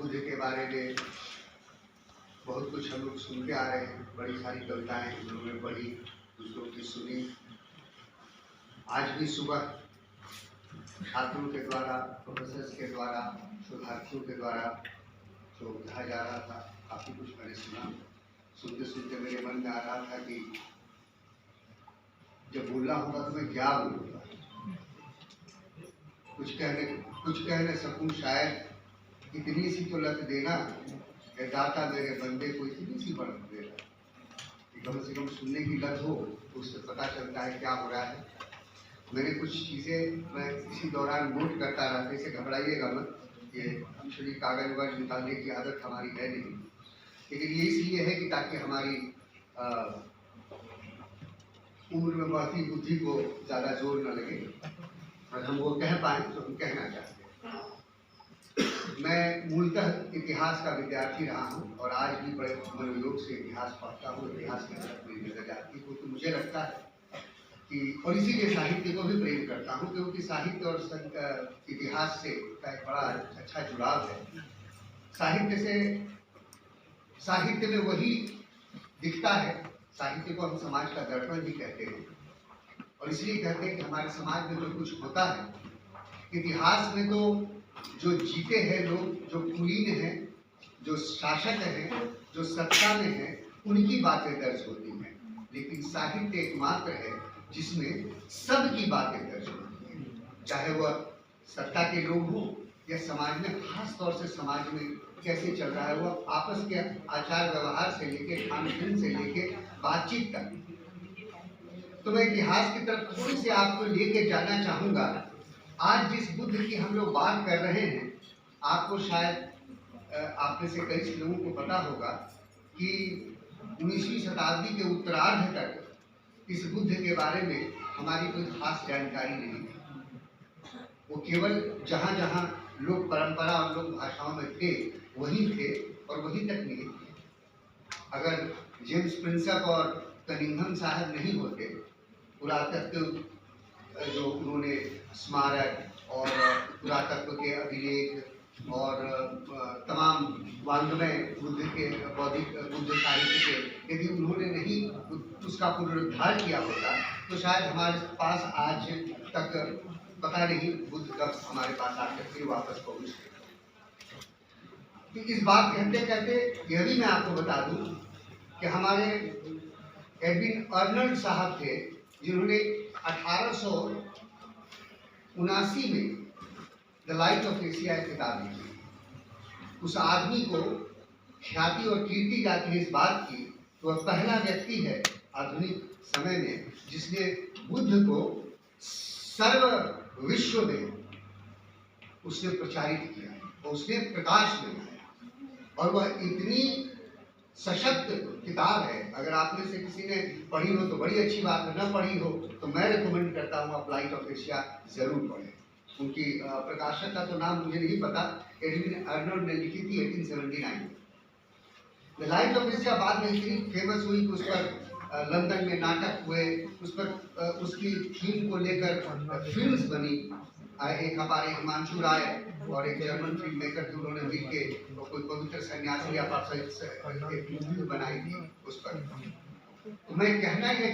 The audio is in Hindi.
बुद्ध के बारे में बहुत कुछ हम लोग सुनते आ रहे हैं। बड़ी सारी कविताएं हम लोगों ने पढ़ी, दूसरों की सुनी। आज भी सुबह छात्रों के द्वारा, प्रोफेसर्स के द्वारा, शोधार्थियों के द्वारा जो कहा जा रहा था, काफ़ी कुछ मैंने सुना। सुनते सुनते मेरे मन में आ रहा था कि जब बोलना होगा तो मैं क्या बोलूँगा। कुछ कहने सकूँ शायद, इतनी सी तो लत देना है दाता मेरे बंदे को, इतनी सी बरत देना। कम से कम सुनने की लत हो तो उससे पता चलता है क्या हो रहा है। मैंने कुछ चीज़ें मैं इसी दौरान नोट करता रहा, इसे घबराइएगा मत। ये एक्चुअली कागज वगैरह निकालने की आदत हमारी है नहीं, लेकिन ये इसलिए है कि ताकि हमारी उम्र में बढ़ती बुद्धि को ज़्यादा जोर न लगे और हम वो कह पाएँ जो हम कहना चाहते हैं। मैं मूलतः इतिहास का विद्यार्थी रहा हूँ और आज भी बड़े मनोयोग से इतिहास पढ़ता हूँ। इतिहास की तरफ मेरी नजर जाती है तो मुझे लगता है कि, और इसीलिए साहित्य को भी प्रेम करता हूँ, क्योंकि साहित्य और इतिहास से का एक बड़ा अच्छा जुड़ाव है। साहित्य में वही दिखता है। साहित्य को हम समाज का दर्पण भी कहते हैं, और इसलिए कहते हैं कि हमारे समाज में जो कुछ होता है, इतिहास में तो जो जीते हैं लोग, जो कुलीन हैं, जो शासक हैं, जो सत्ता में हैं, उनकी बातें दर्ज होती हैं। लेकिन साहित्य एकमात्र है जिसमें सबकी बातें दर्ज होती हैं, चाहे वह सत्ता के लोग हों या समाज में, खास तौर से समाज में कैसे चल रहा है, वह आपस के आचार व्यवहार से लेके, खान पीन से लेके बातचीत तक। तो मैं इतिहास की तरफ थोड़ी सी आपको लेके जाना चाहूँगा। आज जिस बुद्ध की हम लोग बात कर रहे हैं, आपको शायद आप में से कई लोगों को पता होगा कि 19वीं शताब्दी के उत्तरार्ध तक इस बुद्ध के बारे में हमारी कोई खास जानकारी नहीं थी। वो केवल जहाँ जहाँ लोक परंपरा और लोक भाषाओं में थे वहीं थे और वहीं तक नहीं थे। अगर जेम्स प्रिंसप और कनिंघम साहब नहीं होते, पुरातत्व जो उन्होंने स्मारक और पुरातत्व के अभिलेख और तमाम वाङ्मय बुद्ध के बौद्धिक बुद्ध साहित्य के, यदि उन्होंने नहीं उसका पुनरुद्धार किया होता तो शायद हमारे पास आज तक पता नहीं बुद्ध कब हमारे पास आकर फिर वापस पहुँचे। तो इस बात कहते कहते यह भी मैं आपको बता दूं कि हमारे एडविन अर्नल्ड साहब थे, जिन्होंने 1879 में द लाइट ऑफ एशिया किताब लिखी। उस आदमी को ख्याति और कीर्ति जाती है इस बात की, तो वह पहला व्यक्ति है आधुनिक समय में जिसने बुद्ध को सर्व विश्व में उसने प्रचारित किया और उसने प्रकाश में लाया। और वह इतनी सशक्त किताब है, अगर आप में से किसी ने पढ़ी हो तो बड़ी अच्छी बात है, न पढ़ी हो तो मैं रिकमेंड करता हूँ आप लाइट ऑफ एशिया जरूर पढ़ें। उनकी प्रकाशक का तो नाम मुझे नहीं पता, एडविन अर्नल्ड ने लिखी थी 1879। द लाइट ऑफ एशिया बाद में इतनी फेमस हुई कि उस पर लंदन में नाटक हुए, उस पर उसकी थीम को लेकर फिल्म्स बनी। एक हमारे हिमांशु राय और एक जर्मन फिल्म मेकर थे, उन्होंने मिल के कोई पवित्र सन्यासी या बनाई थी उस पर। तो मैं कहना ये